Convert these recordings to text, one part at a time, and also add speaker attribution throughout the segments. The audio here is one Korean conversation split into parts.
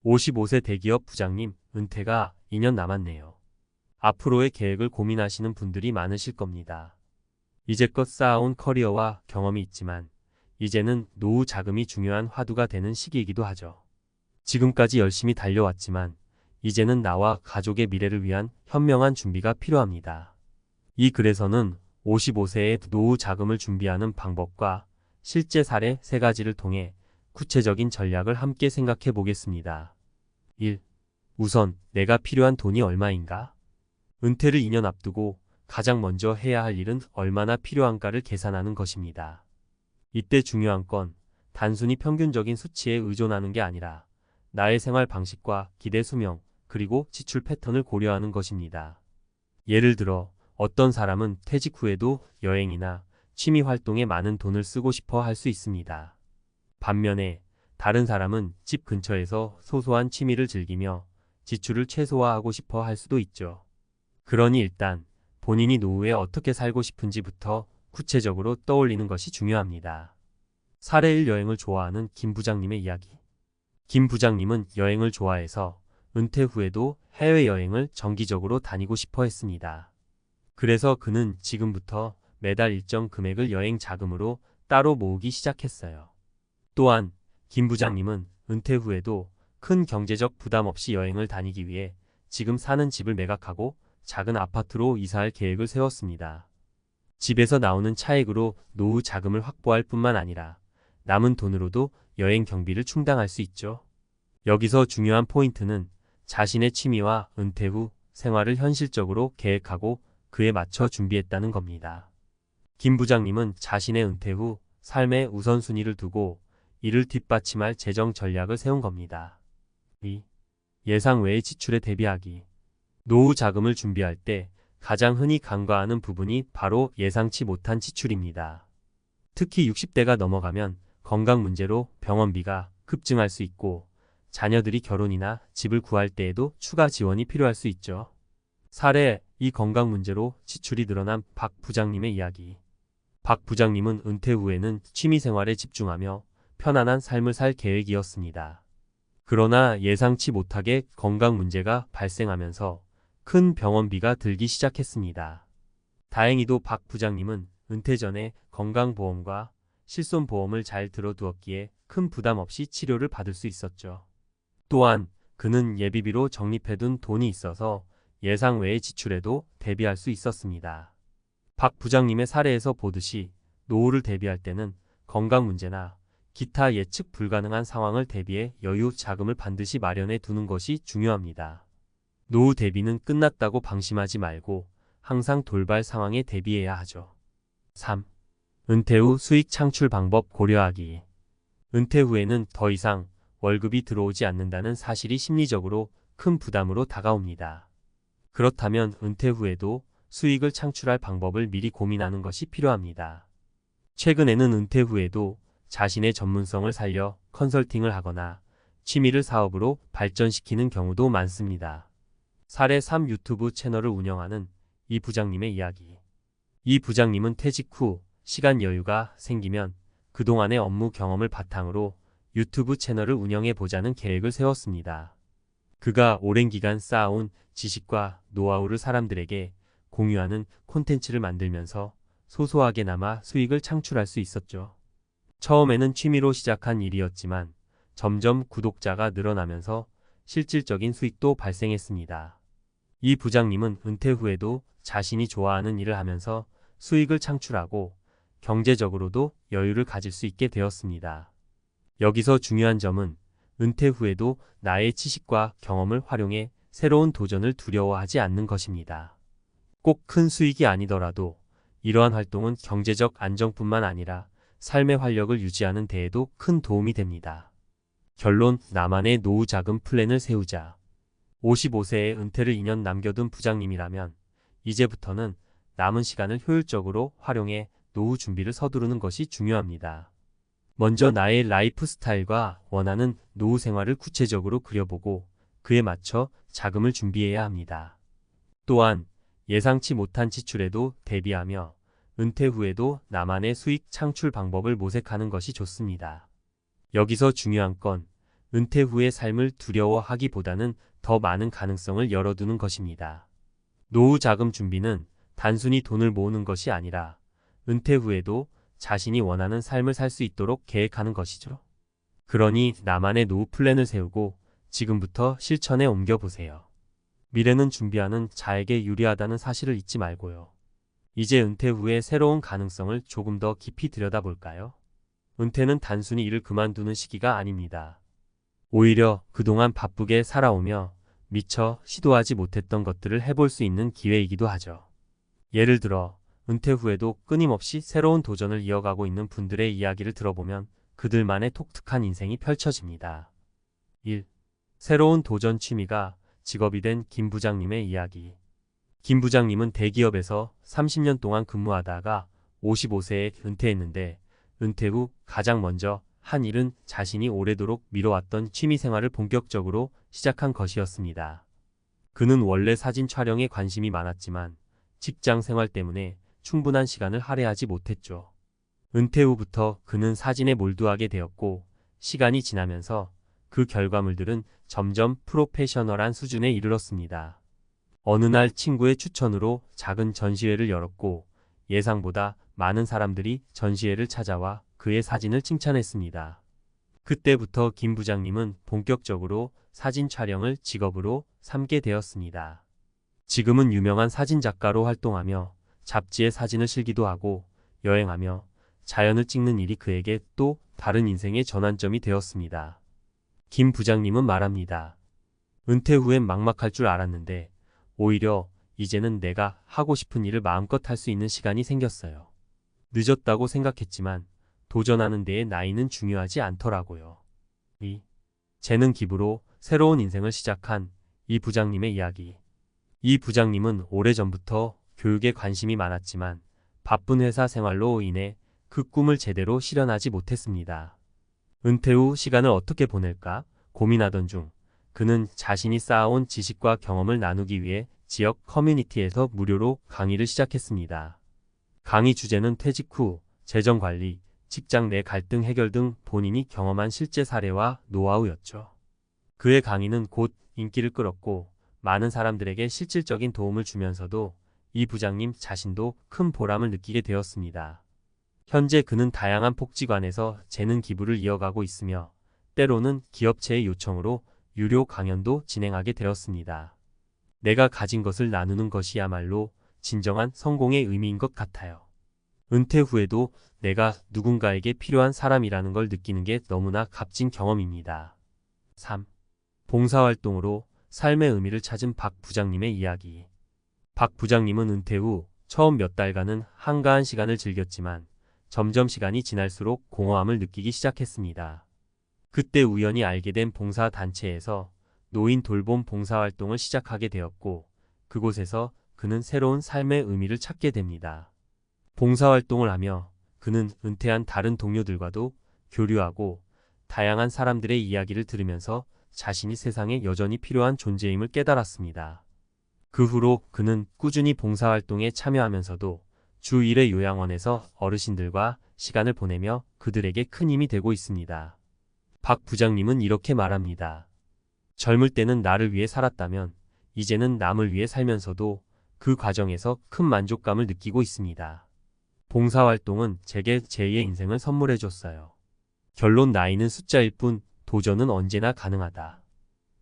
Speaker 1: 55세 대기업 부장님, 은퇴가 2년 남았네요. 앞으로의 계획을 고민하시는 분들이 많으실 겁니다. 이제껏 쌓아온 커리어와 경험이 있지만 이제는 노후 자금이 중요한 화두가 되는 시기이기도 하죠. 지금까지 열심히 달려왔지만 이제는 나와 가족의 미래를 위한 현명한 준비가 필요합니다. 이 글에서는 55세의 노후 자금을 준비하는 방법과 실제 사례 3가지를 통해 구체적인 전략을 함께 생각해 보겠습니다. 1. 우선 내가 필요한 돈이 얼마인가? 은퇴를 2년 앞두고 가장 먼저 해야 할 일은 얼마나 필요한가를 계산하는 것입니다. 이때 중요한 건 단순히 평균적인 수치에 의존하는 게 아니라 나의 생활 방식과 기대 수명, 그리고 지출 패턴을 고려하는 것입니다. 예를 들어 어떤 사람은 퇴직 후에도 여행이나 취미 활동에 많은 돈을 쓰고 싶어 할 수 있습니다. 반면에 다른 사람은 집 근처에서 소소한 취미를 즐기며 지출을 최소화하고 싶어 할 수도 있죠. 그러니 일단 본인이 노후에 어떻게 살고 싶은지부터 구체적으로 떠올리는 것이 중요합니다. 사례 1. 여행을 좋아하는 김 부장님의 이야기. 김 부장님은 여행을 좋아해서 은퇴 후에도 해외여행을 정기적으로 다니고 싶어 했습니다. 그래서 그는 지금부터 매달 일정 금액을 여행 자금으로 따로 모으기 시작했어요. 또한 김 부장님은 은퇴 후에도 큰 경제적 부담 없이 여행을 다니기 위해 지금 사는 집을 매각하고 작은 아파트로 이사할 계획을 세웠습니다. 집에서 나오는 차액으로 노후 자금을 확보할 뿐만 아니라 남은 돈으로도 여행 경비를 충당할 수 있죠. 여기서 중요한 포인트는 자신의 취미와 은퇴 후 생활을 현실적으로 계획하고 그에 맞춰 준비했다는 겁니다. 김 부장님은 자신의 은퇴 후 삶의 우선순위를 두고 이를 뒷받침할 재정 전략을 세운 겁니다. 2. 예상 외의 지출에 대비하기. 노후 자금을 준비할 때 가장 흔히 간과하는 부분이 바로 예상치 못한 지출입니다. 특히 60대가 넘어가면 건강 문제로 병원비가 급증할 수 있고 자녀들이 결혼이나 집을 구할 때에도 추가 지원이 필요할 수 있죠. 사례 2. 건강 문제로 지출이 늘어난 박 부장님의 이야기. 박 부장님은 은퇴 후에는 취미 생활에 집중하며 편안한 삶을 살 계획이었습니다. 그러나 예상치 못하게 건강 문제가 발생하면서 큰 병원비가 들기 시작했습니다. 다행히도 박 부장님은 은퇴 전에 건강보험과 실손보험을 잘 들어두었기에 큰 부담 없이 치료를 받을 수 있었죠. 또한 그는 예비비로 적립해둔 돈이 있어서 예상 외의 지출에도 대비할 수 있었습니다. 박 부장님의 사례에서 보듯이 노후를 대비할 때는 건강 문제나 기타 예측 불가능한 상황을 대비해 여유 자금을 반드시 마련해 두는 것이 중요합니다. 노후 대비는 끝났다고 방심하지 말고 항상 돌발 상황에 대비해야 하죠. 3. 은퇴 후 수익 창출 방법 고려하기. 은퇴 후에는 더 이상 월급이 들어오지 않는다는 사실이 심리적으로 큰 부담으로 다가옵니다. 그렇다면 은퇴 후에도 수익을 창출할 방법을 미리 고민하는 것이 필요합니다. 최근에는 은퇴 후에도 자신의 전문성을 살려 컨설팅을 하거나 취미를 사업으로 발전시키는 경우도 많습니다. 사례 3. 유튜브 채널을 운영하는 이 부장님의 이야기. 이 부장님은 퇴직 후 시간 여유가 생기면 그동안의 업무 경험을 바탕으로 유튜브 채널을 운영해 보자는 계획을 세웠습니다. 그가 오랜 기간 쌓아온 지식과 노하우를 사람들에게 공유하는 콘텐츠를 만들면서 소소하게나마 수익을 창출할 수 있었죠. 처음에는 취미로 시작한 일이었지만 점점 구독자가 늘어나면서 실질적인 수익도 발생했습니다. 이 부장님은 은퇴 후에도 자신이 좋아하는 일을 하면서 수익을 창출하고 경제적으로도 여유를 가질 수 있게 되었습니다. 여기서 중요한 점은 은퇴 후에도 나의 지식과 경험을 활용해 새로운 도전을 두려워하지 않는 것입니다. 꼭 큰 수익이 아니더라도 이러한 활동은 경제적 안정뿐만 아니라 삶의 활력을 유지하는 데에도 큰 도움이 됩니다. 결론, 나만의 노후 자금 플랜을 세우자. 55세에 은퇴를 2년 남겨둔 부장님이라면 이제부터는 남은 시간을 효율적으로 활용해 노후 준비를 서두르는 것이 중요합니다. 먼저 나의 라이프 스타일과 원하는 노후 생활을 구체적으로 그려보고 그에 맞춰 자금을 준비해야 합니다. 또한 예상치 못한 지출에도 대비하며 은퇴 후에도 나만의 수익 창출 방법을 모색하는 것이 좋습니다. 여기서 중요한 건 은퇴 후의 삶을 두려워하기보다는 더 많은 가능성을 열어두는 것입니다. 노후 자금 준비는 단순히 돈을 모으는 것이 아니라 은퇴 후에도 자신이 원하는 삶을 살 수 있도록 계획하는 것이죠. 그러니 나만의 노후 플랜을 세우고 지금부터 실천에 옮겨보세요. 미래는 준비하는 자에게 유리하다는 사실을 잊지 말고요. 이제 은퇴 후의 새로운 가능성을 조금 더 깊이 들여다볼까요? 은퇴는 단순히 일을 그만두는 시기가 아닙니다. 오히려 그동안 바쁘게 살아오며 미처 시도하지 못했던 것들을 해볼 수 있는 기회이기도 하죠. 예를 들어 은퇴 후에도 끊임없이 새로운 도전을 이어가고 있는 분들의 이야기를 들어보면 그들만의 독특한 인생이 펼쳐집니다. 1. 새로운 도전 취미가 직업이 된 김 부장님의 이야기. 김 부장님은 대기업에서 30년 동안 근무하다가 55세에 은퇴했는데 은퇴 후 가장 먼저 한 일은 자신이 오래도록 미뤄왔던 취미생활을 본격적으로 시작한 것이었습니다. 그는 원래 사진 촬영에 관심이 많았지만 직장 생활 때문에 충분한 시간을 할애하지 못했죠. 은퇴 후부터 그는 사진에 몰두하게 되었고 시간이 지나면서 그 결과물들은 점점 프로페셔널한 수준에 이르렀습니다. 어느 날 친구의 추천으로 작은 전시회를 열었고 예상보다 많은 사람들이 전시회를 찾아와 그의 사진을 칭찬했습니다. 그때부터 김 부장님은 본격적으로 사진 촬영을 직업으로 삼게 되었습니다. 지금은 유명한 사진 작가로 활동하며 잡지에 사진을 실기도 하고 여행하며 자연을 찍는 일이 그에게 또 다른 인생의 전환점이 되었습니다. 김 부장님은 말합니다. 은퇴 후엔 막막할 줄 알았는데 오히려 이제는 내가 하고 싶은 일을 마음껏 할 수 있는 시간이 생겼어요. 늦었다고 생각했지만 도전하는 데에 나이는 중요하지 않더라고요. 2. 재능 기부로 새로운 인생을 시작한 이 부장님의 이야기. 이 부장님은 오래전부터 교육에 관심이 많았지만 바쁜 회사 생활로 인해 그 꿈을 제대로 실현하지 못했습니다. 은퇴 후 시간을 어떻게 보낼까 고민하던 중 그는 자신이 쌓아온 지식과 경험을 나누기 위해 지역 커뮤니티에서 무료로 강의를 시작했습니다. 강의 주제는 퇴직 후 재정관리, 직장 내 갈등 해결 등 본인이 경험한 실제 사례와 노하우였죠. 그의 강의는 곧 인기를 끌었고 많은 사람들에게 실질적인 도움을 주면서도 이 부장님 자신도 큰 보람을 느끼게 되었습니다. 현재 그는 다양한 복지관에서 재능 기부를 이어가고 있으며 때로는 기업체의 요청으로 유료 강연도 진행하게 되었습니다. 내가 가진 것을 나누는 것이야말로 진정한 성공의 의미인 것 같아요. 은퇴 후에도 내가 누군가에게 필요한 사람이라는 걸 느끼는 게 너무나 값진 경험입니다. 3. 봉사활동으로 삶의 의미를 찾은 박 부장님의 이야기. 박 부장님은 은퇴 후 처음 몇 달간은 한가한 시간을 즐겼지만 점점 시간이 지날수록 공허함을 느끼기 시작했습니다. 그때 우연히 알게 된 봉사단체에서 노인 돌봄 봉사활동을 시작하게 되었고 그곳에서 그는 새로운 삶의 의미를 찾게 됩니다. 봉사활동을 하며 그는 은퇴한 다른 동료들과도 교류하고 다양한 사람들의 이야기를 들으면서 자신이 세상에 여전히 필요한 존재임을 깨달았습니다. 그 후로 그는 꾸준히 봉사활동에 참여하면서도 주 1회 요양원에서 어르신들과 시간을 보내며 그들에게 큰 힘이 되고 있습니다. 박 부장님은 이렇게 말합니다. 젊을 때는 나를 위해 살았다면 이제는 남을 위해 살면서도 그 과정에서 큰 만족감을 느끼고 있습니다. 봉사활동은 제게 제2의 인생을 선물해줬어요. 결론 나이는 숫자일 뿐 도전은 언제나 가능하다.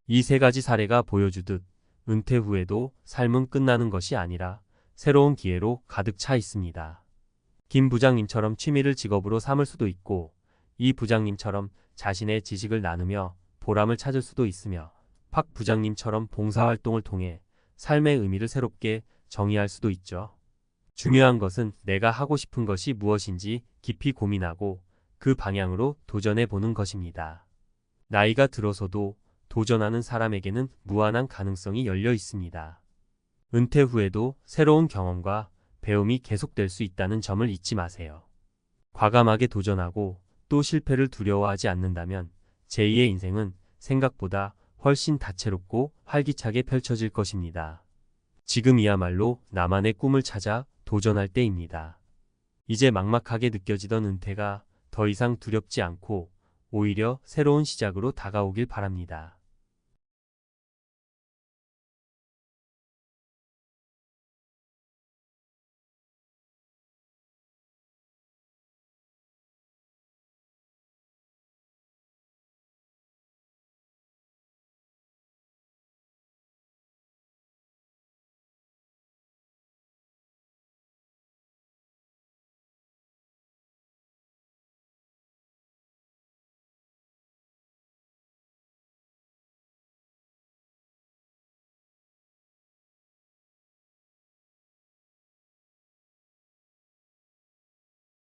Speaker 1: 이 세 가지 사례가 보여주듯 은퇴 후에도 삶은 끝나는 것이 아니라 새로운 기회로 가득 차 있습니다. 김 부장님처럼 취미를 직업으로 삼을 수도 있고 이 부장님처럼 자신의 지식을 나누며 보람을 찾을 수도 있으며 박 부장님처럼 봉사활동을 통해 삶의 의미를 새롭게 정의할 수도 있죠. 중요한 것은 내가 하고 싶은 것이 무엇인지 깊이 고민하고 그 방향으로 도전해 보는 것입니다. 나이가 들어서도 도전하는 사람에게는 무한한 가능성이 열려 있습니다. 은퇴 후에도 새로운 경험과 배움이 계속될 수 있다는 점을 잊지 마세요. 과감하게 도전하고 또 실패를 두려워하지 않는다면 제2의 인생은 생각보다 훨씬 다채롭고 활기차게 펼쳐질 것입니다. 지금이야말로 나만의 꿈을 찾아 도전할 때입니다. 이제 막막하게 느껴지던 은퇴가 더 이상 두렵지 않고 오히려 새로운 시작으로 다가오길 바랍니다.